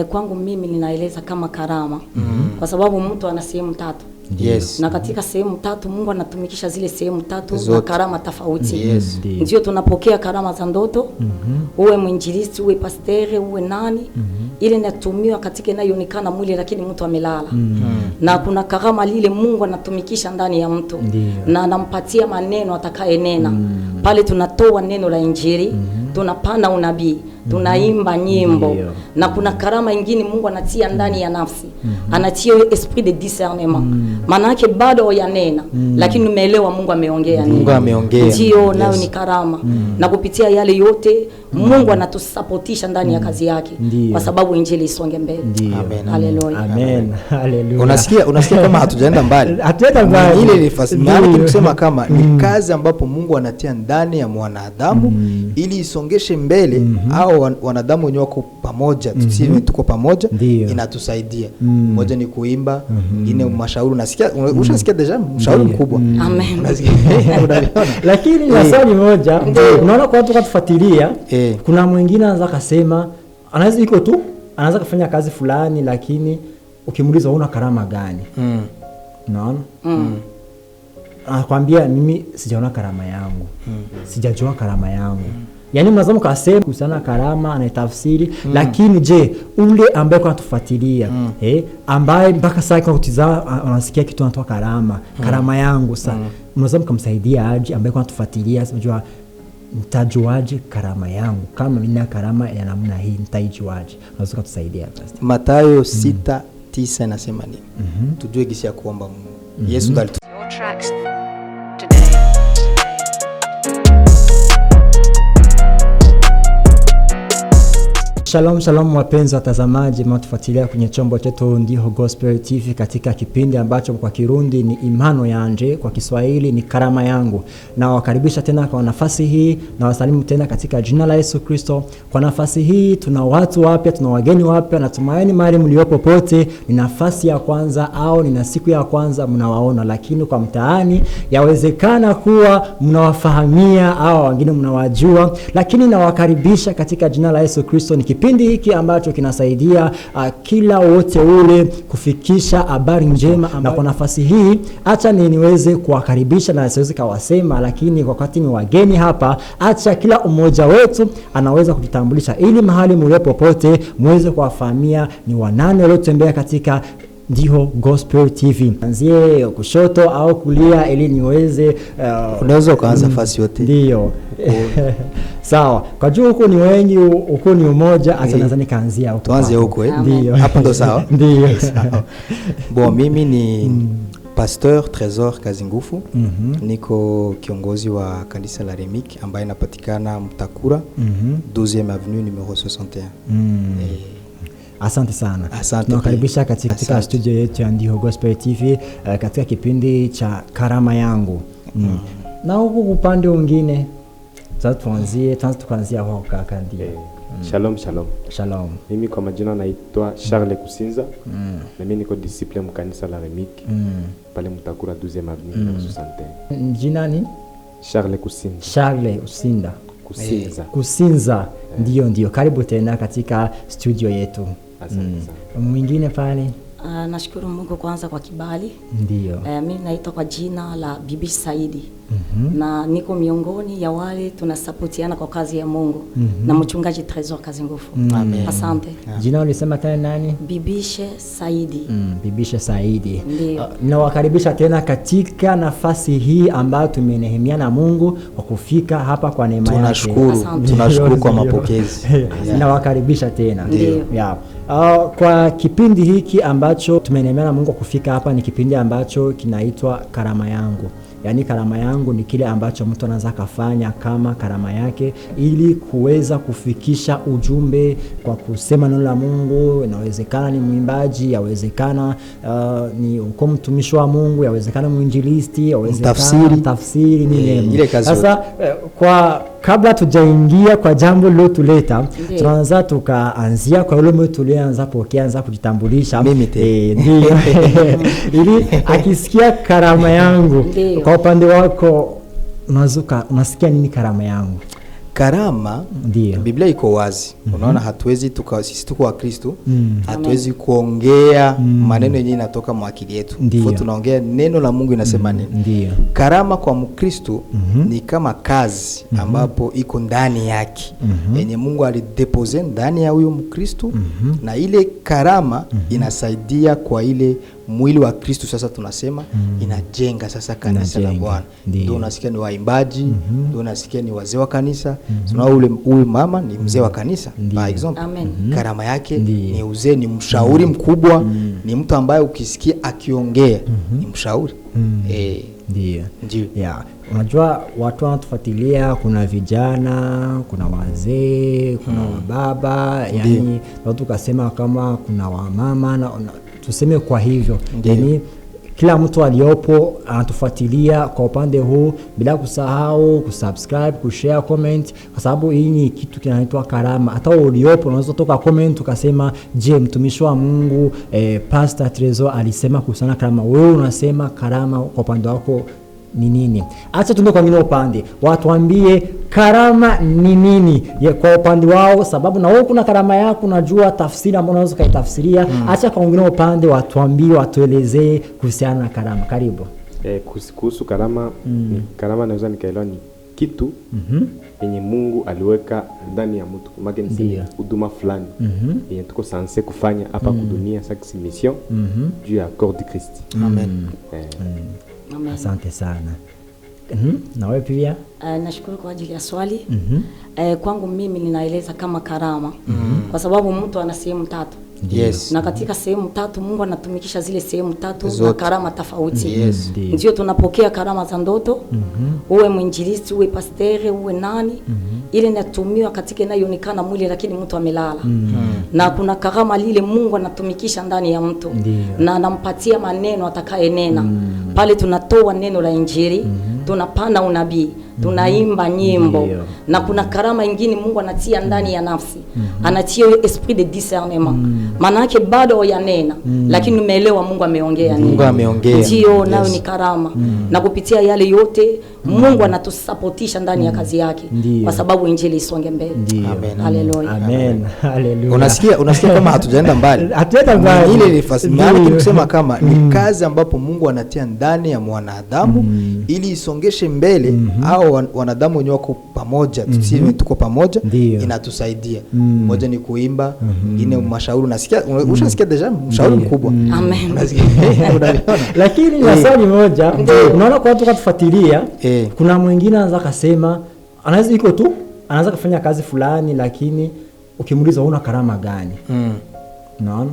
Kwangu mimi ninaeleza kama karama. Kwa sababu mtu ana sehemu tatu. Yes. Na katika sehemu tatu Mungu anatumikisha zile sehemu tatu Zote. na karama tofauti. Yes. Ndio tunapokea karama za ndoto. Uwe mwinjilisti, uwe pastere, uwe nani. Ile inatumiwa katika inayoonekana mwili lakini mtu amelala. Na kuna karama lile Mungu anatumikisha ndani ya mtu. Na anampatia maneno atakayenena. Pale tunatoa neno la injili, tunapana unabii, tunaimba nyimbo. Na kuna karama nyingine Mungu anatia ndani ya nafsi. Anatia esprit de discernement. Maana yake bado yanena lakini umeelewa Mungu ameongea nini. Mungu ameongea. Ndio nayo ni karama. Na kupitia yale yote Mungu anatusapotisha ndani ya kazi yake kwa sababu injili isonge mbele. Amen. Haleluya. Amen. Haleluya. Unasikia kama hatujaenda mbali. Hatujaenda mbali. Ile ni fascinante kusema kama ni kazi ambapo Mungu anatia ndani ya mwanadamu ili isongeshe mbele au wanadamu wenyewe wako pamoja, tuseme tuko pamoja, inatusaidia. Moja ni kuimba, mwingine mashauri. Unasikia ushasikia deja mshauri mkubwa. Amen. Lakini na swali moja, unaona kwa watu kufuatilia, kuna mwingine anaweza kusema anaweza iko tu, anaweza kufanya kazi fulani lakini ukimuuliza una karama gani? Unaona? Anakuambia mimi sijaona karama yangu. Sijajua karama yangu. Yaani mnazama kasema kusana karama anaitafsiri, lakini je, ule ambaye kwa tufuatilia ambaye mpaka sasa kwa kutizama anasikia kitu anatoa karama yangu sasa mnazama kumsaidia aje ambaye kwa tufuatilia unajua nitajuaje karama yangu? Kama mimi na karama ya namna hii nitaijuaje? Unaweza kutusaidia basi. Mathayo 6:9 inasema nini? Tujue gisi ya kuomba Mungu. Yesu ndiye Shalom shalom wapenzi watazamaji mnatufuatilia kwenye chombo chetu Ndiho Gospel TV katika kipindi ambacho kwa Kirundi ni Imano Yanje, kwa Kiswahili ni Karama Yangu. Na wakaribisha tena kwa nafasi hii na wasalimu tena katika jina la Yesu Kristo. Kwa nafasi hii tuna watu wapya, tuna wageni wapya, na tumaini mahali mliopo pote ni nafasi ya kwanza au ni siku ya kwanza mnawaona, lakini kwa mtaani yawezekana kuwa mnawafahamia au wengine mnawajua, lakini nawakaribisha katika jina la Yesu Kristo. Ni kipindi hiki ambacho kinasaidia kila wote ule kufikisha habari njema, na kwa nafasi hii acha niweze kuwakaribisha na siwezi kawasema, lakini wakati ni wageni hapa, acha kila mmoja wetu anaweza kujitambulisha ili mahali mlipo pote muweze kuwafahamia ni wanane waliotembea katika Ndiho Gospel TV. Anzie kushoto au kulia ili niweze unaweza kuanza fasi yote. Ndio. Sawa. Kwa juu huko ni wengi, huko ni umoja, acha naweza nikaanzia huko. Tuanze huko Ndio. Hapo ndo sawa. Ndio. Sawa. Bon, mimi ni Pasteur Trésor Kazingufu. Niko kiongozi wa kanisa la Remik ambaye inapatikana Mtakura, 12e avenue numero 61. Asante sana. Asante. Tunakaribisha katika studio yetu ya Ndiho Gospel TV katika kipindi cha Karama Yangu. Na huko upande mwingine sasa tuanzie hapo kaka ndio. Shalom shalom. Shalom. Mimi kwa majina naitwa Charles Kusinza. Na mimi niko disciple mkanisa la Remik. Pale Mtakura 12e avenue 61. Jina ni Charles Kusinza. Charles Usinda. Kusinza. Ndio. Karibu tena katika studio yetu. Asante sana. Mwingine pale. Nashukuru Mungu kwanza kwa kibali. Ndio. Mimi naitwa kwa jina la Bibi Saidi. Na niko miongoni ya wale tunasapotiana kwa kazi ya Mungu na mchungaji Trésor Kazingufu. Amen. Asante. Jina ulisema tena nani? Bibishe Saidi. Bibishe Saidi. Nawakaribisha tena katika nafasi hii ambayo tumenehemia na Mungu kwa kufika hapa kwa neema yake. Tunashukuru kwa mapokezi. Nawakaribisha tena. Ndio. Kwa kipindi hiki ambacho tumenehemia na Mungu kwa kufika hapa ni kipindi ambacho kinaitwa Karama Yangu. Yaani karama yangu ni kile ambacho mtu anaweza kufanya kama karama yake ili kuweza kufikisha ujumbe kwa kusema neno la Mungu. Inawezekana ni mwimbaji, yawezekana ni uko mtumishi wa Mungu, yawezekana mwinjilisti, yawezekana tafsiri ni sasa kwa kabla tujaingia kwa jambo lilotuleta, tunaanza tukaanzia kwa yule mtu tulianza pokeanza kujitambulisha. Ndio. Ili akisikia karama yangu, kwa upande wako unasikia nini karama yangu? Karama, Ndio. Biblia iko wazi. Unaona hatuwezi sisi tuko wa Kristo, hatuwezi kuongea maneno yenyewe inatoka mwa akili yetu. Kwa tunaongea neno la Mungu inasema nini? Ndio. Karama kwa Mkristo ni kama kazi ambapo iko ndani yake. Yenye Mungu alidepose ndani ya huyo Mkristo, na ile karama inasaidia kwa ile mwili wa Kristo. Sasa tunasema inajenga sasa kanisa la Bwana. Ndio unasikia ni waimbaji, ndio unasikia ni wazee wa kanisa. Tunaona huyu mama ni mzee wa kanisa by example. Karama yake ni uzee, ni mshauri mkubwa, ni mtu ambaye ukisikia akiongea ni mshauri. Ndio. Yeah. Unajua watu wanatufuatilia, kuna vijana, kuna wazee, kuna wababa, yani watu kasema kama kuna wamama na tuseme kwa hivyo. Yani kila mtu aliopo anatufuatilia kwa upande huu, bila kusahau kusubscribe, kushare, comment, kwa sababu hii ni kitu kinaitwa karama. Hata uliopo unaweza toka comment ukasema, je, mtumishi wa Mungu Pastor Tresor alisema kuhusiana karama, wewe unasema karama kwa upande wako ni nini? Acha tuende kwa ngine upande, watuambie karama ni nini kwa upande wao, sababu na wewe kuna karama yako, unajua tafsiri ambayo unaweza kaitafsiria. Acha kwa ngine upande watuambie, watuelezee kuhusiana na karama. Karibu. Kuhusu karama, karama naweza nikaelewa ni kitu yenye Mungu aliweka ndani ya mtu, kama ni huduma fulani yenye tuko sanse kufanya hapa kudunia, sasa mission juu ya corps de Christ. Amen. Asante sana. Na wewe pia? Nashukuru kwa ajili ya swali. Kwangu mimi ninaeleza kama karama kwa sababu mtu ana sehemu tatu. Yes. Na katika sehemu tatu Mungu anatumikisha zile sehemu tatu na karama tofauti. Yes. Ndio tunapokea karama za ndoto. Uwe mwinjilisti, uwe pastere, uwe nani, ile inatumiwa katika inayoonekana mwili lakini mtu amelala. Na kuna karama lile Mungu anatumikisha ndani ya mtu. Na anampatia maneno atakayenena. Pale tunatoa neno la injili, tunapanda unabii, tunaimba nyimbo. Na kuna karama nyingine Mungu anatia ndani ya nafsi. Anatia esprit de discernement. Maana yake bado yanena lakini umeelewa Mungu ameongea nini. Mungu ameongea. Ndio nayo ni karama. Na kupitia yale yote Mungu anatusupportisha ndani ya kazi yake kwa sababu injili isonge mbele. Amen. Haleluya. Amen. Haleluya. Unasikia kama hatujaenda mbali. Hatujaenda mbali. Ile maana kusema kama ni kazi ambapo Mungu anatia ndani ya mwanadamu ili isongeshe mbele au wanadamu wenyewe wako pamoja, tuseme tuko pamoja, inatusaidia. Moja ni kuimba, mwingine mashauri. Unasikia ushasikia deja mshauri mkubwa. Amen. Unasikia? Lakini ni swali moja, unaona kwa watu kufuatilia, kuna mwingine anaweza kusema anaweza iko tu anaweza kufanya kazi fulani lakini ukimuuliza una karama gani? Unaona?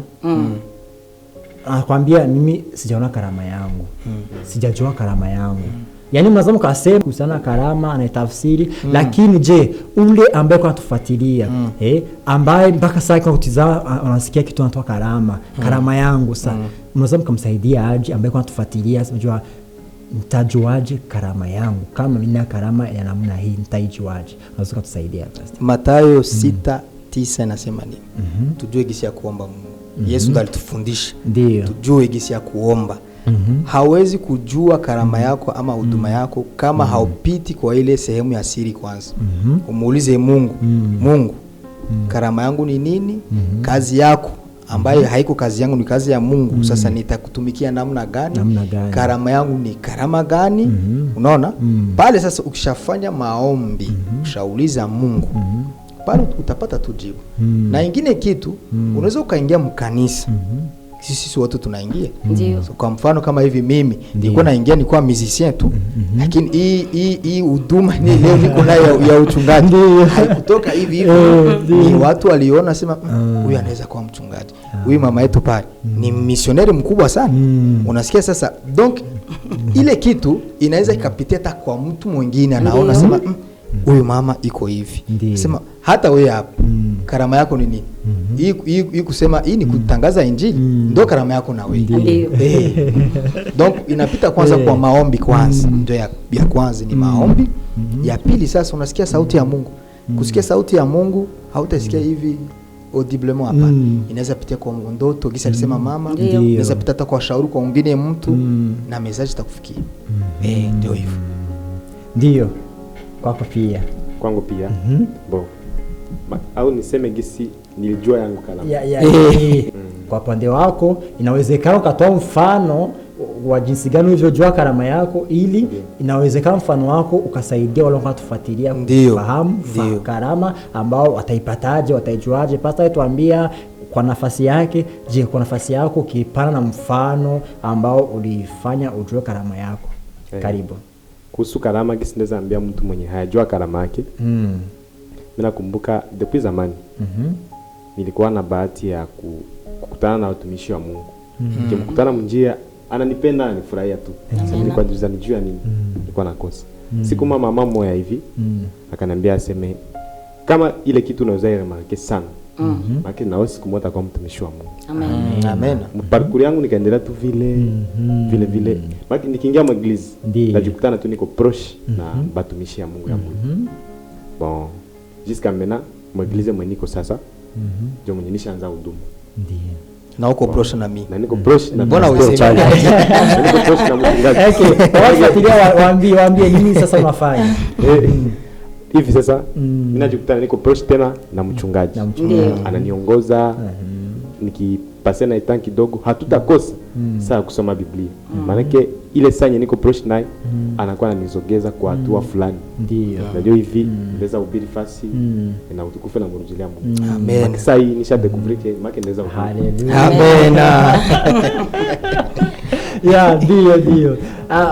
Anakuambia mimi sijaona karama yangu. Sijajua karama yangu. Yaani mnazama kasema kuhusiana karama anatafsiri, lakini je, ule ambaye anatufuatilia ambaye mpaka sasa kwa kutizama anasikia kitu anatoa karama yangu sasa, mnazama kumsaidia aje ambaye anatufuatilia, unajua nitajuaje karama yangu? Kama mimi na karama ya namna hii nitaijuaje? Unaweza kutusaidia Pastor? Mathayo 6:9 inasema nini? Tujue jinsi ya kuomba Mungu. Yesu ndiye alitufundisha. Tujue jinsi ya kuomba. Hawezi kujua karama yako ama huduma yako kama haupiti kwa ile sehemu ya siri kwanza. Umuulize Mungu, Mungu, karama yangu ni nini? Kazi yako ambayo haiko kazi yangu, ni kazi ya Mungu. Sasa nitakutumikia namna gani? Karama yangu ni karama gani? Unaona? Pale sasa ukishafanya maombi, ushauliza Mungu, pale utapata tu jibu. Na ingine kitu, unaweza ukaingia mkanisa. Sisi watu tunaingia. So, kwa mfano kama hivi mimi nilikuwa naingia nilikuwa musicien tu, lakini hii huduma ni leo niko nayo ya uchungaji. Haikutoka hivi. Ni watu waliona sema huyu anaweza kuwa mchungaji. Huyu mama yetu pale ni missionnaire mkubwa sana. Unasikia sasa, donc ile kitu inaweza ikapitia hata kwa mtu mwingine anaona sema huyu mama iko hivi. Sema hata wewe hapa karama yako ni nini? Hii kusema hii ni kutangaza injili, ndio karama yako na wewe. Donc inapita kwanza kwa maombi kwanza. Ndio ya kwanza ni maombi. Ya pili sasa unasikia sauti ya Mungu. Kusikia sauti ya Mungu hautasikia hivi audiblement hapa. Inaweza pitia kwa ndoto, kisa alisema mama, inaweza pitia hata kwa shauri kwa mwingine mtu na message itakufikia. Ndio hivyo. Ndio. Kwako pia. kwangu pia bo au niseme gisi nilijua yangu karama kwa pande wako inawezekana ukatoa mfano wa jinsi gani ulivyojua karama yako, ili inawezekana mfano wako ukasaidia wale wanatufuatilia kufahamu karama ambao wataipataje, wataijuaje. Pasta tuambia kwa nafasi yake, je, kwa nafasi yako ukipana na mfano ambao ulifanya ujue karama yako. Karibu. Kuhusu karama gisi ndeza ambia mtu mwenye hayajua karama yake. Mimi nakumbuka depuis zamani. Nilikuwa na bahati ya kukutana na watumishi wa Mungu. Nikimkutana mjia ananipenda, anifurahia tu. Nilikuwa nijua nini? Nilikuwa nakosa. Siku mama moja hivi akaniambia aseme kama ile kitu unaweza remarke sana. Maki na siku moja kwa mtumishi wa Mungu. Amen. Amen. Parcours yangu nikaendelea tu vile. Maki nikiingia mweglize najikutana tu niko proche na batumishi ya Mungu ya Mungu. Bon, jusqu'à maintenant mweglize mweniko sasa. Ndio mwenye nishaanza huduma. Ndio. Na uko proche na mimi. Na niko proche na mbona useme? Niko proche na mchungaji. Okay. Waambie nini sasa unafanya? Hivi sasa mimi najikutana niko proche tena na mchungaji. Ananiongoza nikipase na itanki kidogo hatutakosa saa kusoma Biblia. Maana ile sanya niko proche naye anakuwa ananizogeza kwa hatua fulani. Ndio. Najua hivi ndeza ubiri fasi na utukufu na mrudilia Mungu. Amen. Sasa hii nisha découvrir que maki ndeza ubiri. Hallelujah. Amen. Ndio.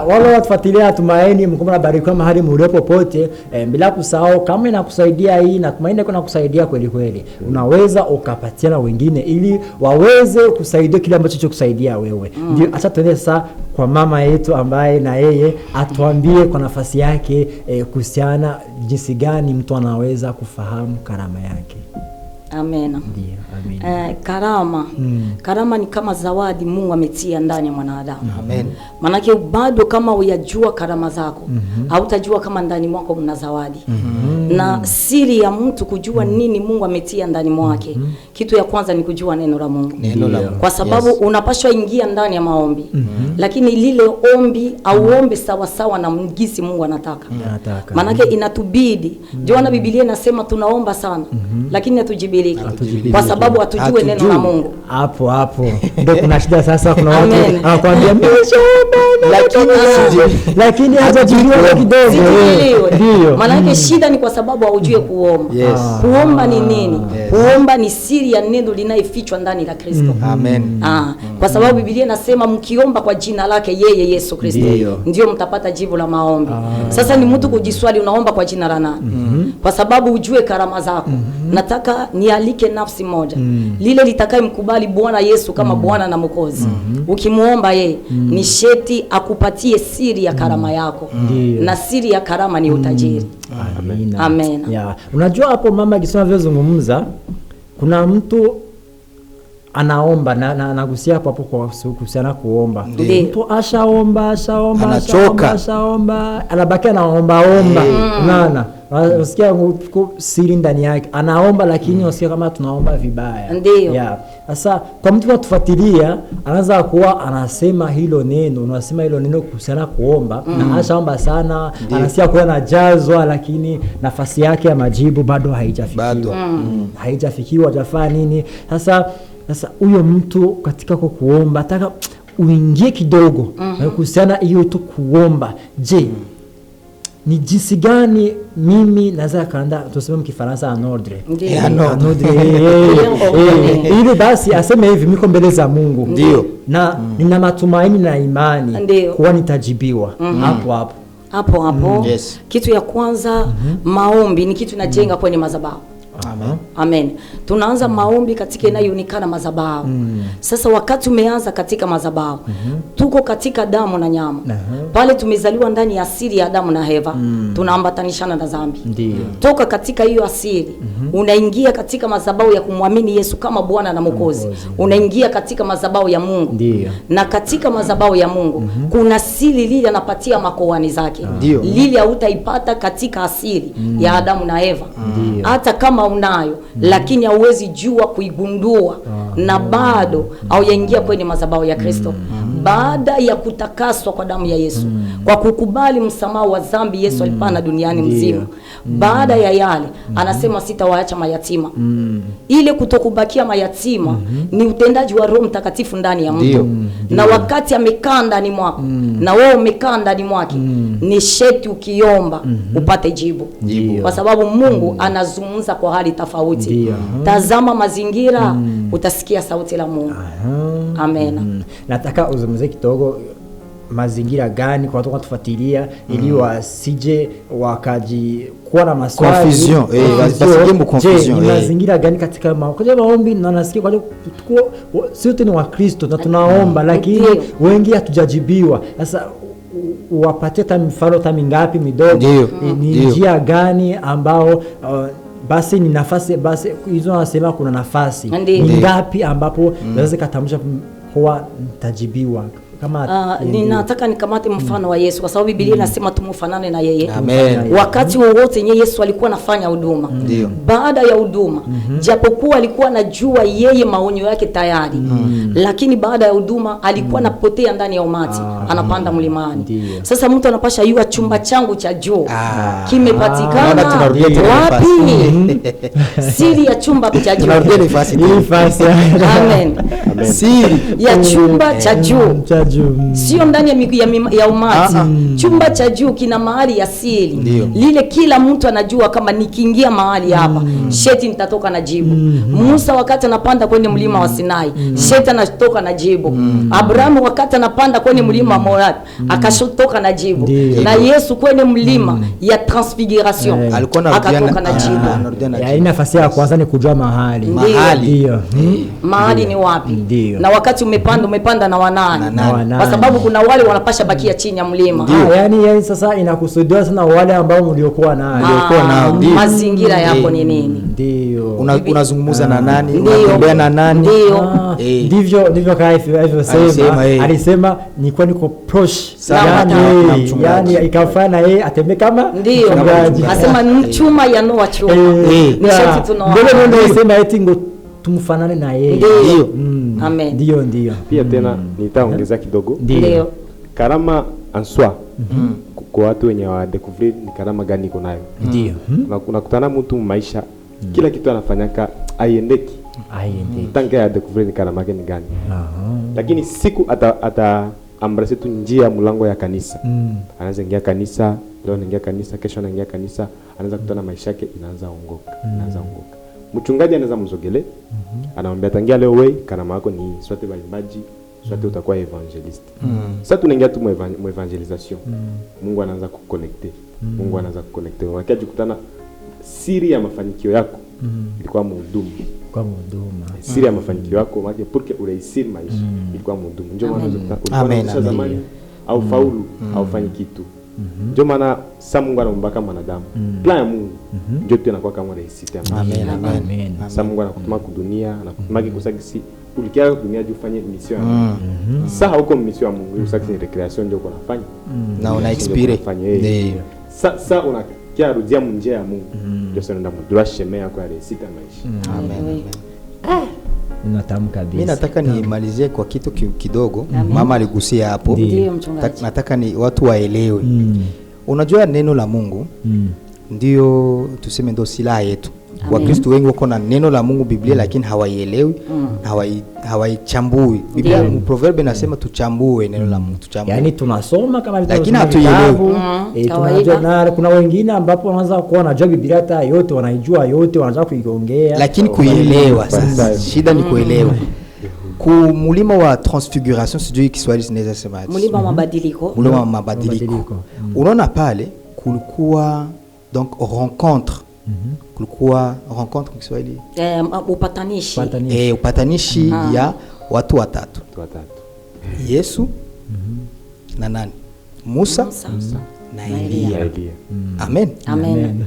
Wale watufuatilia Tumaini, mko mnabarikiwa mahali mlipo pote. Bila kusahau kama inakusaidia hii na Tumaini kuna kusaidia kweli. Unaweza ukapatia na wengine ili waweze kusaidia kile ambacho chokusaidia wewe. Ndio acha tuende sasa kwa mama yetu ambaye na yeye atuambie kwa nafasi yake kuhusiana jinsi gani mtu anaweza kufahamu karama yake. Amen. Ndio, amen. Karama ni kama zawadi Mungu ametia ndani ya mwanadamu. Amen. Manake bado kama uyajua karama zako, hautajua kama ndani mwako mna zawadi. Na siri ya mtu kujua nini Mungu ametia ndani mwake, kitu ya kwanza ni kujua neno la Mungu. Kwa sababu unapaswa ingia ndani ya maombi. Lakini lile ombi auombe sawa sawa na mgisi Mungu anataka. Manake inatubidi. Ndio na Biblia inasema tunaomba sana, lakini hatujibiliki. Kwa sababu hatujue neno la Mungu. Hapo ndio kuna shida sasa. Kuna watu anakuambia lakini hajajibiwa kidogo. Ndio. Maana shida ni kwa sababu haujue kuomba. Kuomba ni nini? Kuomba ni siri ya neno linaifichwa ndani la Kristo. Amen. Kwa sababu Biblia inasema mkiomba kwa jina lake yeye Yesu Kristo ndio mtapata jibu la maombi. Sasa ni mtu kujiswali unaomba kwa jina la nani? Kwa sababu ujue karama zako. Nataka nialike nafsi moja. Lile litakaye mkubali Bwana Yesu kama Bwana na Mwokozi. Ukimuomba yeye ni sheti akupatie siri ya karama yako. Na siri ya karama ni utajiri. Amen. Unajua hapo mama kisema vyozungumza, kuna mtu anaomba na nagusia hapo kwa kuhusiana kuomba. Mtu ashaomba anabaki anaomba. Unaona? Unasikia siri ndani yake. Anaomba lakini unasikia kama tunaomba vibaya. Ndio. Sasa kwa mtu kutufuatilia anaanza kuwa anasema hilo neno, unasema hilo neno kuhusiana kuomba na ashaomba sana, anasikia kuwa anajazwa lakini nafasi yake ya majibu bado haijafikiwa. Haijafikiwa, hajafanya nini? Sasa huyo mtu katika kuomba nataka uingie kidogo kuhusiana hiyo tu kuomba. Je, ni jinsi gani mimi naweza kaanda tuseme mkifaransa en ordre. Ili basi aseme hivi miko mbele za Mungu. Ndio. Na nina matumaini na imani kuwa nitajibiwa. Hapo. Yes. Kitu ya kwanza maombi ni kitu inajenga kwenye madhabahu. Amen. Tunaanza maombi katika inayoonekana madhabahu. Sasa wakati umeanza katika madhabahu, tuko katika damu na nyama. Pale tumezaliwa ndani ya asili ya Adamu na Eva. Tunaambatanishana na dhambi. Toka katika hiyo asili, unaingia katika madhabahu ya kumwamini Yesu kama Bwana na Mwokozi. Unaingia katika madhabahu ya Mungu. Na katika madhabahu ya Mungu kuna siri lile anapatia makoani zake. Lile hautaipata katika asili ya Adamu na Eva. Hata kama unayo lakini hauwezi jua kuigundua na bado haujaingia kwenye madhabahu ya Kristo. baada ya kutakaswa kwa damu ya Yesu, kwa kukubali msamaha wa dhambi Yesu alipana duniani mzima. Baada ya yale anasema sitawaacha mayatima. Ile kutokubakia mayatima ni utendaji wa Roho Mtakatifu ndani ya mtu. Na wakati amekaa ndani mwako na wewe umekaa ndani mwake, ni sheti ukiomba upate jibu. Kwa sababu Mungu anazungumza kwa hali tofauti. Tazama mazingira, utasikia sauti la Mungu. Amen. Nataka uzungumzie kidogo mazingira gani kwa watu kufuatilia ili wasije kuwa na maswali confusion, basije mu confusion. Ni mazingira gani katika maombi? Na nasikia kwa sisi ni Wakristo na tunaomba, lakini wengi hatujajibiwa. Sasa wapatie mifano mingapi midogo, ni njia gani ambao basi ni nafasi, basi hizo nasema kuna nafasi ngapi ambapo naweza katamsha kwa nitajibiwa? Ninataka nikamate mfano wa Yesu kwa sababu Biblia inasema tumfanane na yeye. Amen. Wakati wowote Yesu alikuwa anafanya huduma. Baada ya huduma, japokuwa alikuwa anajua yeye maonyo yake tayari, lakini baada ya huduma alikuwa anapotea ndani ya umati, anapanda mlimani. Sasa mtu anapasha yua chumba changu cha juu kimepatikana wapi? Siri ya chumba cha juu. Amen. Siri ya chumba cha juu. Sio ndani ya umati. Chumba cha juu kina mahali ya siri. Lile kila mtu anajua kama nikiingia mahali hapa, sheti nitatoka na jibu. Musa wakati anapanda kwenye mlima wa Sinai, sheti anatoka na jibu. Abrahamu wakati anapanda kwenye mlima wa Moab, akatoka na jibu. Na Yesu kwenye mlima ya Transfiguration akatoka na jibu. Yaani nafasi ya kwanza ni kujua mahali. Mahali ni wapi? Na wakati umepanda na wanani? Kwa sababu kuna wale wanapasha bakia chini ya mlima. Yani sasa inakusudiwa sana wale ambao mliokuwa nao. Mazingira yako ni nini? Ndio. Unazungumza na nani? Unatembea na nani? Ndivyo hivyo sema. Alisema nilikuwa niko prosh. Yani ikafanya yeye atembee kama ndio. Anasema chuma ya Noa chuma. Ni sharti tunaona. Ndio sema eti ngo tumfanane na yeye. Amen. Ndio. Pia tena nitaongeza kidogo. Ndio. Karama en soi. Kwa watu wenye wa découvrir ni karama gani iko nayo. Ndio. Unakutana mtu maisha kila kitu anafanyaka aiendeki. Tangu ya découvrir ni karama gani gani. Lakini siku ata embrace tu njia mlango ya kanisa. Anaanza ingia kanisa, leo anaingia kanisa, kesho anaingia kanisa, anaanza kutana maisha yake inaanza ongoka. Mchungaji anaweza mzogele, anamwambia tangia leo wewe karama yako ni sote baimbaji, sote utakuwa evangelist. Sasa tunaingia tu mu evangelisation. Mungu anaanza kuconnecter. Wakati kukutana siri ya mafanikio yako ilikuwa mhudumu. Siri ya mafanikio yako maana pour que ureisir maisha ilikuwa mhudumu. Ndio maana ulikuwa zamani au faulu au fanya kitu. Ndio maana sasa Mungu anamumbaka mwanadamu. Plan ya Mungu ndio tunakuwa kama reisite. Amen. Sasa Mungu anakutuma kudunia, anakutuma kusagisi ulikia dunia juu ufanye mission. Sasa huko mission ya Mungu, usagisi ni recreation ndio uko nafanya. Na una expire. Ndio. Sasa unakia rudia njia ya Mungu. Ndio sasa ndio mdura chemin yako ya reisite maisha. Amen. Natamka kabisa. Mimi nataka nimalizie kwa kitu kidogo. Mama aligusia hapo. Nataka ni watu waelewe. Unajua neno la Mungu ndio tuseme ndio silaha yetu. Wakristo wengi wako na neno la Mungu Biblia lakini hawaielewi, hawaichambui. Biblia Proverbe inasema tuchambue neno la Mungu, tuchambue. Yaani tunasoma kama lakini hatuielewi. Tunajua na kuna wengine ambapo wanaanza kuwa wanajua Biblia hata yote, wanaijua yote, wanaanza kuiongea. Lakini kuielewa sasa. Shida ni kuelewa. Mulima wa Transfiguration sijui Kiswahili sinaweza sema. Mulima wa mabadiliko. Mulima wa mabadiliko. Unaona pale kulikuwa donc rencontre. Kulikuwa rencontre kwa Kiswahili upatanishi. Upatanishi ya watu watatu. Yesu na nani? Musa na Elia. Amen.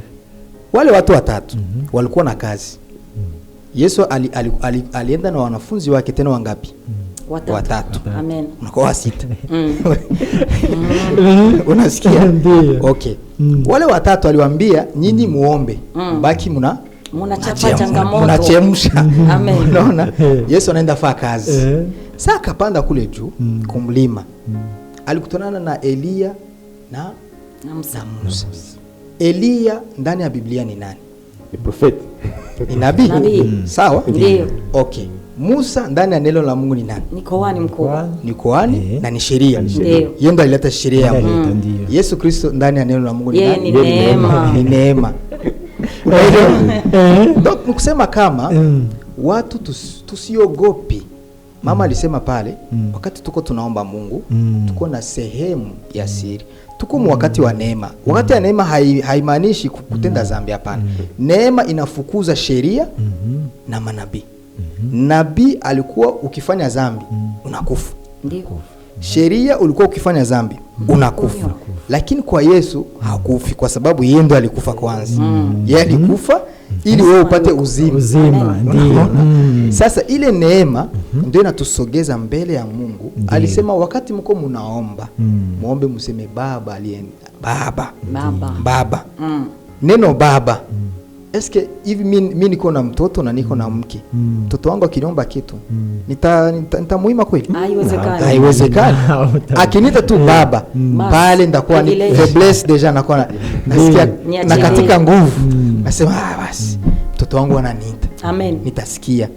Wale watu watatu walikuwa na kazi. Yesu alienda na wanafunzi wake tena wangapi? Watatu. Amen. Unakuwa sita. Unasikia? Okay. Wale watatu aliwaambia nyinyi muombe. Baki Munachapa changamoto. Munachemsha. Amen. Unaona? Yesu anaenda faa kazi. Sasa akapanda kule juu kumlima. Alikutana na Elia na Musa. Elia ndani ya Biblia ni nani? Ni profeti. Ni nabii. Sawa? Ndio. Okay. Musa ndani ya neno la Mungu ni nani? Ni kuhani mkuu. Ni kuhani na ni sheria. Ndio. Yeye ndo alileta sheria ya Mungu. Yesu Kristo ndani ya neno la Mungu ni nani? Ni neema. Ni neema. Donc nikusema kama watu tusiogopi. Mama alisema pale wakati tuko tunaomba Mungu tuko na sehemu ya siri. Tuko wakati wa neema. Wakati ya neema haimaanishi kutenda dhambi, hapana. Neema inafukuza sheria na manabii. Nabii alikuwa ukifanya dhambi unakufa. Ndio. Sheria ulikuwa ukifanya dhambi unakufa. Lakini kwa Yesu hakufi kwa sababu yeye ndo alikufa kwanza. Yeye alikufa ili wewe upate uzima. Ndio. Sasa ile neema ndio inatusogeza mbele ya Mungu. Alisema wakati mko mnaomba, muombe mseme Baba aliye Baba. Neno Baba. Eske hivi mimi niko na mtoto na niko na mke. Mtoto wangu akiniomba kitu, nitamuima kweli? Haiwezekani. Akinita tu baba, pale ndakuwa ni faiblesse deja, nakuwa nasikia na katika nguvu. Nasema basi mtoto wangu ananiita. Amen. Nitasikia.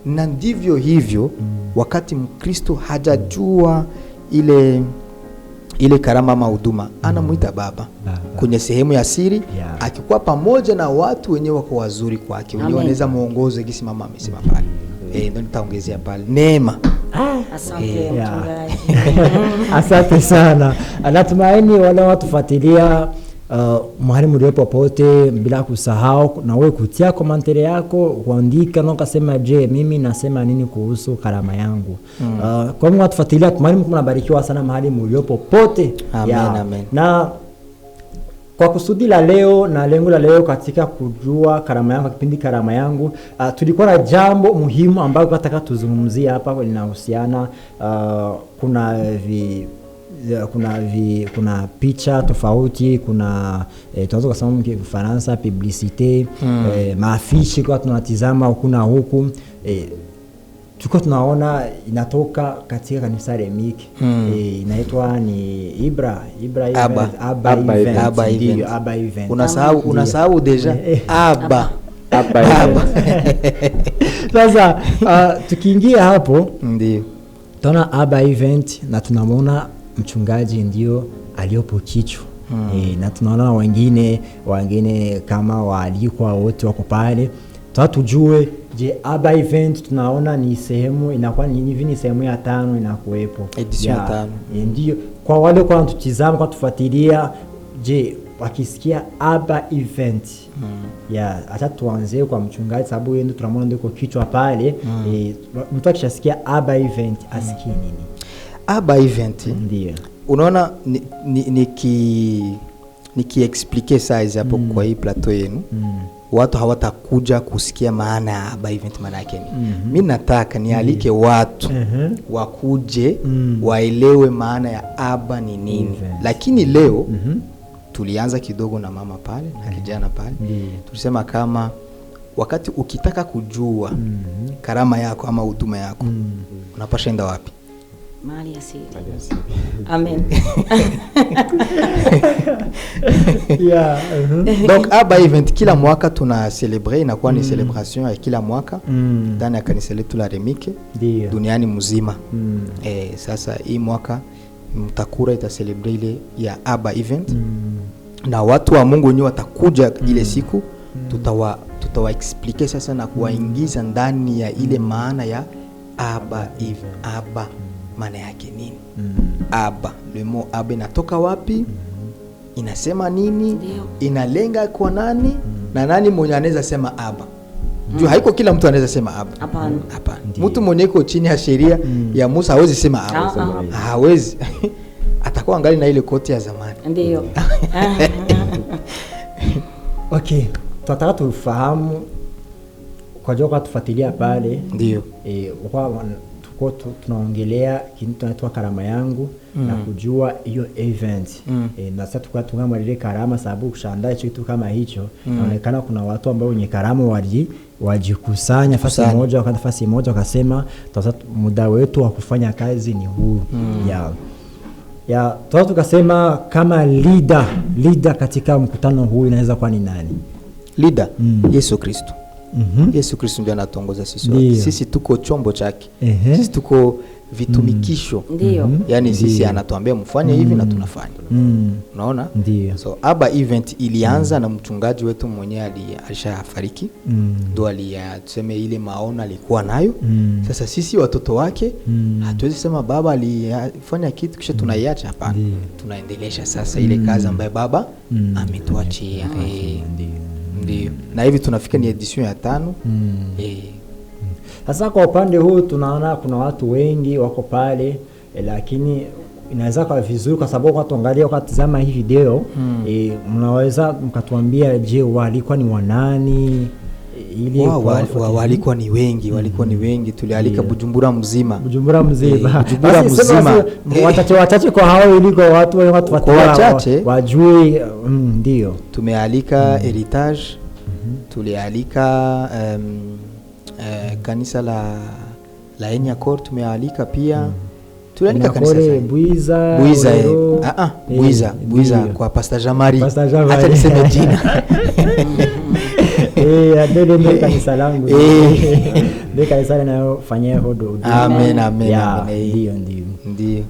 Na ndivyo hivyo wakati Mkristo hajajua ile karama ama huduma, anamuita baba kwenye sehemu ya siri, akikuwa pamoja na watu wenyewe wako wazuri kwake, wenyewe wanaweza muongoze gisi mama amesema pale. Ndio nitaongezea pale neema. Asante mchungaji. Asante sana. Natumaini wale watufuatilia mahali mliopo popote, bila kusahau na wewe kutia komantari yako, kuandika na ukasema je, mimi nasema nini kuhusu karama yangu. Kwa mwa tufuatilia, tumaini mnabarikiwa sana mahali mliopo popote. Amen. Na kwa kusudi la leo na lengo la leo katika kujua karama yangu, kipindi karama yangu, tulikuwa na jambo muhimu ambalo nataka tuzungumzie hapa, linahusiana kuna picha tofauti, kuna tunaweza kusema kwa Kifaransa publicité, maafishi kwa tunatizama huku na huku, tuko tunaona inatoka katika kanisa Remik, inaitwa ni Abba event. Unasahau deja Abba. Sasa tukiingia hapo ndio tuna Abba event na tunamwona mchungaji ndio aliyopo kichwa. Na tunaona wengine kama waalikwa wote wako pale. Tujue je, Abba event tunaona ni sehemu, inakuwa ni sehemu ya 5 inakuepo. Edition 5. Ndio kwa wale kwa tutizama, kwa tufuatilia, je, wakisikia Abba event acha tuanze kwa mchungaji sababu yeye ndio tunamwona ndio kichwa pale. Mtu akishasikia Abba event asikie nini? Abba event ndio unaona niki-explique size hapo kwa hii plateau yenu, watu hawatakuja kusikia maana ya Abba event maana yake nini. Mimi nataka nialike watu wakuje waelewe maana ya Abba ni nini. Lakini leo tulianza kidogo na mama pale na kijana pale. Tulisema kama wakati ukitaka kujua karama yako ama huduma yako, unapaswa enda wapi? Mahali ya siri. Amen. Donc Abba event kila mwaka tuna celebrate, inakuwa ni celebration ya kila mwaka ndani ya kanisa letu la Remike duniani mzima. Sasa hii mwaka Mtakura ita celebrate ile ya Abba event, na watu wa Mungu wenyewe watakuja ile siku, tutawa explique sasa na kuwaingiza ndani ya ile maana ya Abba event. Abba maana yake nini? Abba, le mot Abba inatoka wapi? Inasema nini? Inalenga kwa nani? Na nani mwenye anaweza sema Abba? Juu haiko kila mtu anaweza sema Abba. Hapana. Mtu mwenye yuko chini ya sheria ya Musa hawezi sema Abba. Hawezi. Atakuwa angali na ile koti ya zamani. Ndio. Okay, tunataka tufahamu kwa joka tufuatilia pale. Ndio. kwa tunaongelea kitu tunaitwa karama yangu na kujua hiyo event. Na sasa tukatungama ile karama sababu kushandaa kitu kama hicho inaonekana kuna watu ambao wenye karama wajikusanya fasi moja wakasema sasa muda wetu wa kufanya kazi ni huu. Ya tukasema kama leader katika mkutano huu inaweza kuwa ni nani? Leader Yesu Kristo. Yesu Kristo ndiye anatuongoza sisi. Sisi tuko chombo chake. Sisi tuko vitumikisho. Yaani sisi anatuambia mfanye hivi na tunafanya. Unaona? So Aba event ilianza na mchungaji wetu mwenyewe alishafariki. Ndio tuseme ile maono alikuwa nayo. Sasa sisi watoto wake hatuwezi sema baba alifanya kitu kisha tunaiacha, hapana. Tunaendelesha sasa ile kazi ambayo baba ametuachia. Ndio. Na hivi tunafika ni edition ya 5. Sasa kwa upande huu tunaona kuna watu wengi wako pale, lakini inaweza kuwa vizuri kwa sababu watu angalia wakatazama hii video mnaweza mkatuambia je walikuwa ni wanani? Ili walikuwa ni wengi, tulialika Bujumbura mzima. Wachache kwa hao iliko watu wafuatilia wajui. Ndio tumealika Heritage, tulialika kanisa la Enya Court, tumealika pia tulialika kanisa Buiza kwa Pastor Jamari. Acha niseme jina. Ndio kanisa langu. Ndio kanisa linalofanyia hodo. Amen. Ndio.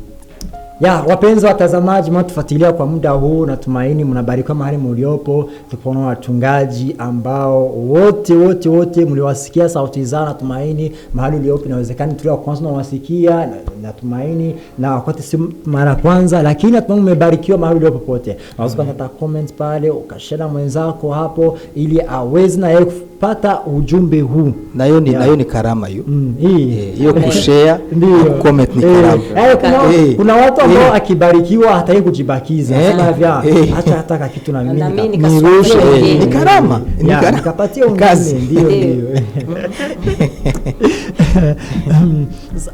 Ya wapenzi watazamaji mnatufuatilia kwa muda huu, natumaini mnabarikiwa mahali mliopo. Tuko wachungaji ambao wote mliwasikia sauti zao, natumaini mahali uliopo inawezekana tulio kwanza tunawasikia, natumaini na wakati si mara kwanza, lakini natumaini mmebarikiwa mahali uliopo pote. Unaweza kupata comment pale ukashare mwenzako hapo ili aweze na yeye kupata ujumbe huu. Na hiyo ni karama hiyo. Hiyo kushare, comment ni karama. Kuna watu ambao akibarikiwa hataki kujibakiza. Sema vya hata kitu na mimi ni karama. Nikapatia ungane. Ndio.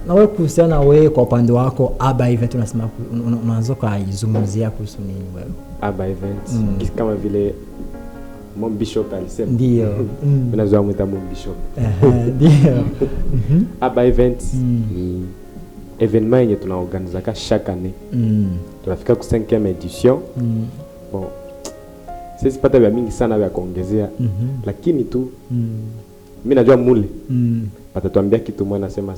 Na wewe kuhusiana wewe kwa upande wako Aba event unasema unaanza kuzungumzia kuhusu nini wewe? Aba event kama vile Mon Bishop alisema. Ndio. Unazoea mwita Mon Bishop. Ndio. Aba event ni événement yenye tunaorganiza chaque année. Tunafika ku 5e edition. Bon. Sisi pata vya mingi sana vya kuongezea, lakini tu mimi najua mule. Patatuambia kitu mwana nasema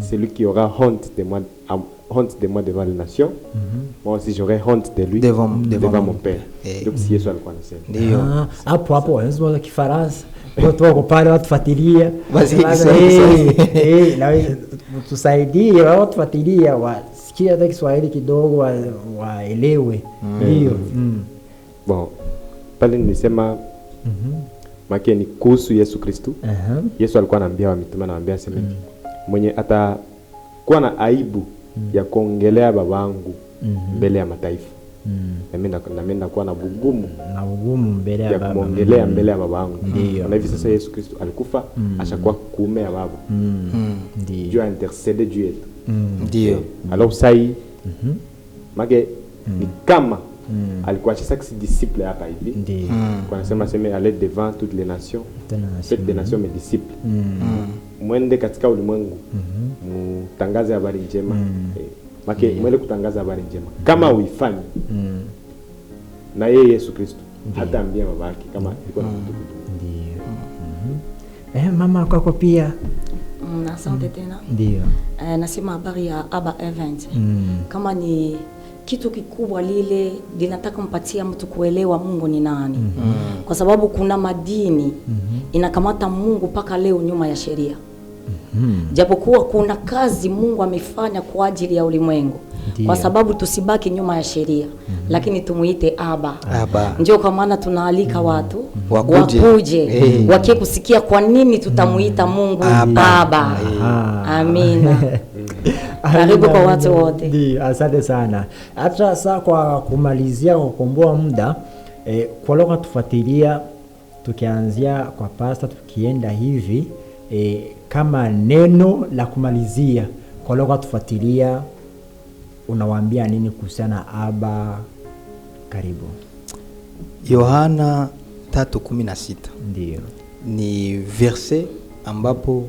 celui qui aura honte de moi devant les nations, moi aussi j'aurai honte de lui devant mon père. Donc si Yesu alikuwa anasema. Ndio. Hapo wanazungumza Kifaransa. Watu wako pale watufuatilia. Na tusaidie watufuatilia wasikie hata Kiswahili kidogo waelewe. Ndio. Bon. Pale nilisema make ni kuhusu Yesu Kristo. Yesu alikuwa anaambia mitume, anawaambia sema mwenye atakuwa na aibu ya kuongelea babangu mbele ya mataifa, na mimi nakuwa na bugumu mbele ya baba, kuongelea mbele ya babangu. Na hivi sasa Yesu Kristo alikufa, ashakuwa kuume ya baba. Ndio. Dieu a intercédé Dieu yetu. Ndio. Alors sai make ni kama alikuwa chasaki disciple hapa hivi. Kwa nasema aller devant toutes les nations, faites des nations mes disciples. Mwende katika ulimwengu, mtangaze habari njema. Make mwende kutangaza habari njema. Kama uifanye na yeye Yesu Kristo hataambia babake kama ilikuwa na mtu. Ndio. Mama kwako pia. Asante tena. Ndio. Nasema habari ya Aba event. Kama ni kitu kikubwa lile linataka mpatia mtu kuelewa Mungu ni nani. Kwa sababu kuna madini inakamata Mungu paka leo nyuma ya sheria. Japokuwa kuna kazi Mungu amefanya kwa ajili ya ulimwengu. Kwa sababu tusibaki nyuma ya sheria, lakini tumuite Aba. Ndio kwa maana tunaalika watu wakuje wakie kusikia kwa nini tutamuita Mungu Aba. Amina. Karibu kwa watu wote. Ndio, asante sana. Hata sasa kwa kumalizia kukomboa muda, kwa leo tufuatilia tukianzia kwa pasta tukienda hivi, kama neno la kumalizia kwa leo watufuatilia, unawaambia nini kuhusiana na Aba? Karibu. Yohana 3:16 ndio ni verse ambapo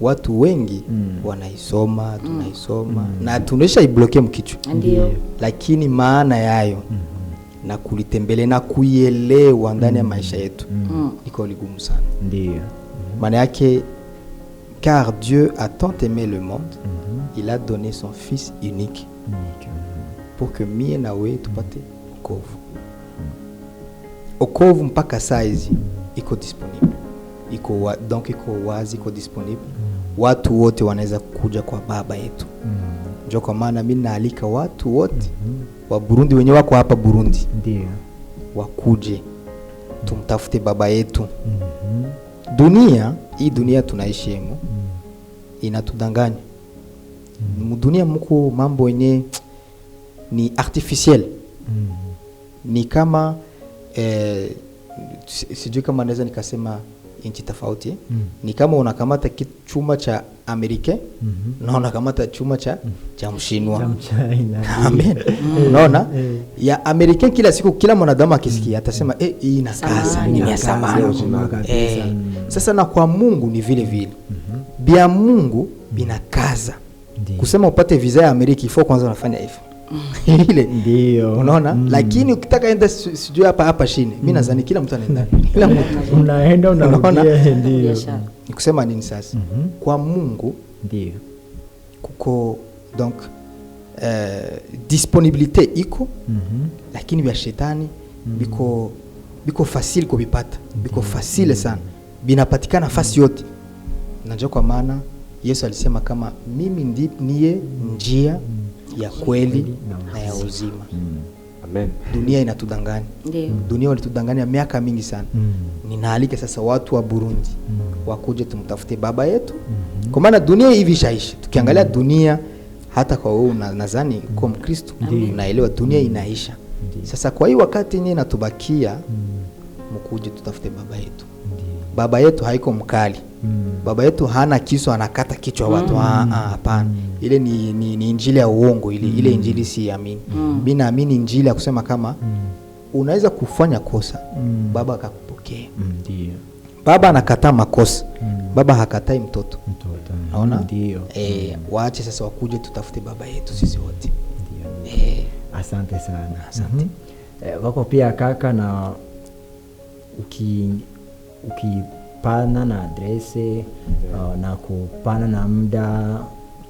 watu wengi wanaisoma, tunaisoma na tunaisha ibloke mkichwa. Ndio. Lakini maana yayo na kulitembele na kuielewa ndani ya maisha yetu iko ligumu sana. Ndio. Maana yake, car Dieu a tant aimé le monde, il a donné son fils unique pour que mie na wewe tupate wokovu. Wokovu mpaka saizi iko disponible. Donc iko wazi, iko disponible. Watu wote wanaweza kuja kwa baba yetu. Ndio kwa maana mimi naalika watu wote wa Burundi wenye wako hapa Burundi, ndio wakuje tumtafute baba yetu. Dunia hii, dunia tunaishi hemo, inatudanganya. Dunia mko mambo yenye ni artificiel. Ni kama sijui kama naweza nikasema inchi tofauti. Ni kama unakamata chuma cha Amerika na unakamata chuma cha Mshinwa. Amen. Unaona? Ya Amerika kila siku kila mwanadamu akisikia atasema hii inakaza, ni ya samani. Sasa na kwa Mungu ni vile vile. Bia Mungu binakaza. Kusema upate visa ya Amerika ifo kwanza unafanya hivyo. Ile ndio. Unaona? Lakini ukitaka enda sijui hapa chini, mimi nadhani kila mtu anaenda. Kila mtu unaenda unarudia. Ndio. Ni kusema nini sasa? Kwa Mungu ndio kuko donc disponibilité iko, lakini vya shetani biko facile kubipata. Biko facile sana. Binapatikana fasi yote. Najua kwa maana Yesu alisema kama mimi niye njia ya kweli na ya uzima. Amen. Dunia inatudanganya. Dunia walitudanganya miaka mingi sana. Ninaalika sasa watu wa Burundi wakuje tumtafute baba yetu. Kwa maana dunia hivi shaisha. Tukiangalia dunia, hata kwa wewe nadhani kwa Mkristo unaelewa dunia inaisha. Sasa kwa hiyo wakati yenyewe natubakia, mkuje tutafute baba yetu. Baba yetu haiko mkali. Baba yetu hana kisu anakata kichwa watu. Hapana. Ile ni injili ya uongo ile. Ile injili si amini. Mimi naamini injili ya kusema kama unaweza kufanya kosa, baba akakupokea. Ndio. Baba anakataa makosa. Baba hakatai mtoto. Unaona? Ndio. Waache sasa wakuje tutafute baba yetu sisi wote. Ndio. Asante sana. Asante. Wako pia kaka, na ukipana na adrese na kupana na muda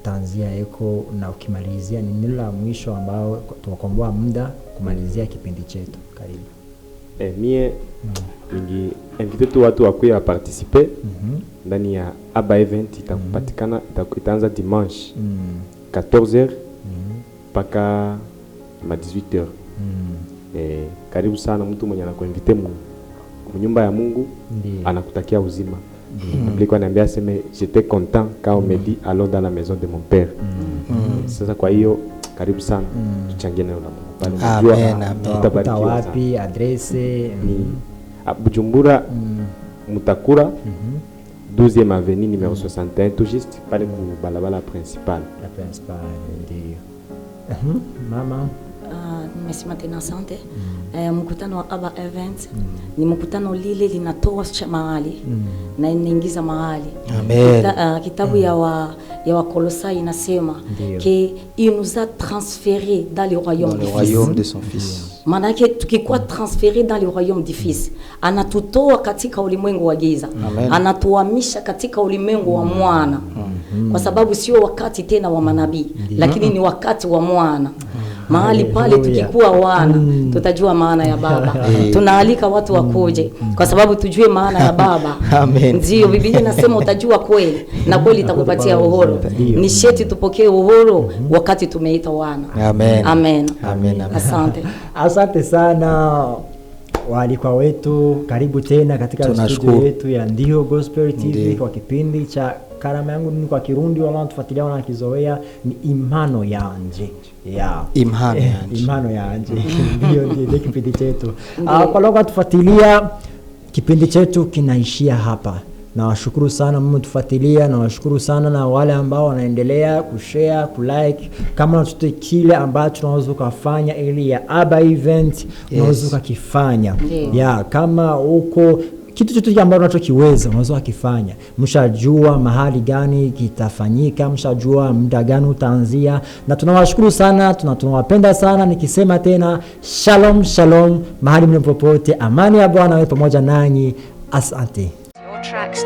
tanzia eko, na ukimalizia ni nini la mwisho ambao tuwakomboa muda kumalizia kipindi chetu? Karibu. Mie ningi invite tu watu wakuya participer ndani ya Aba event. Itakupatikana, itaanza dimanche 14h mpaka ma 18h. Karibu sana mtu mwenye anakuinvite nyumba ya Mungu. Anakutakia uzima. Biblia inaniambia sema j'étais content quand on me dit allons dans la maison de mon père. Sasa kwa hiyo karibu sana tuchangie neno la Mungu pale. Amen. Wapi adresse? Ni Bujumbura, Mutakura, 12e avenue numéro 61, tout juste pale ku balabala principale. La principale ndio. Mama nimesema tena asante. Mkutano wa Aba event ni mkutano lile linatoa mahali na inaingiza mahali. Amen. Kitabu ya Wakolosai inasema que il nous a transféré dans le royaume de son fils. Maana yake tukikuwa transféré dans le royaume du fils, anatutoa katika ulimwengu wa giza, anatuhamisha katika ulimwengu wa mwana. Kwa sababu sio wakati tena wa manabii, lakini ni wakati wa mwana. Mahali pale tukikuwa wana tutajua maana ya baba. Tunaalika watu wakuje kwa sababu tujue maana ya baba. Amen. Ndio Biblia inasema utajua kweli na kweli itakupatia uhuru. Ni sheti tupokee uhuru wakati tumeita wana. Amen. Amen. Amen. Asante. Asante sana waalikwa wetu, karibu tena katika studio yetu ya Ndio Gospel TV kwa kipindi cha Karama Yangu Ni kwa Kirundi. Wala tufuatilia wana kizoea ni Imano Yanje. Imano Yanje. Ndio kipindi chetu. Kwa leo tufuatilia kipindi chetu kinaishia hapa. Nawashukuru sana mmetufuatilia, nawashukuru sana na wale ambao wanaendelea kushare, kulike. Kama chochote kile ambacho tunaweza kufanya ili ya Aba event unaweza kufanya. Kama uko kitu chochote ambacho unachokiweza unaweza kufanya. Mshajua mahali gani kitafanyika, mshajua muda gani utaanzia, na tunawashukuru sana, tunawapenda sana. Nikisema tena shalom shalom mahali mlipopote, amani ya Bwana iwe pamoja nanyi. Asante. Tracks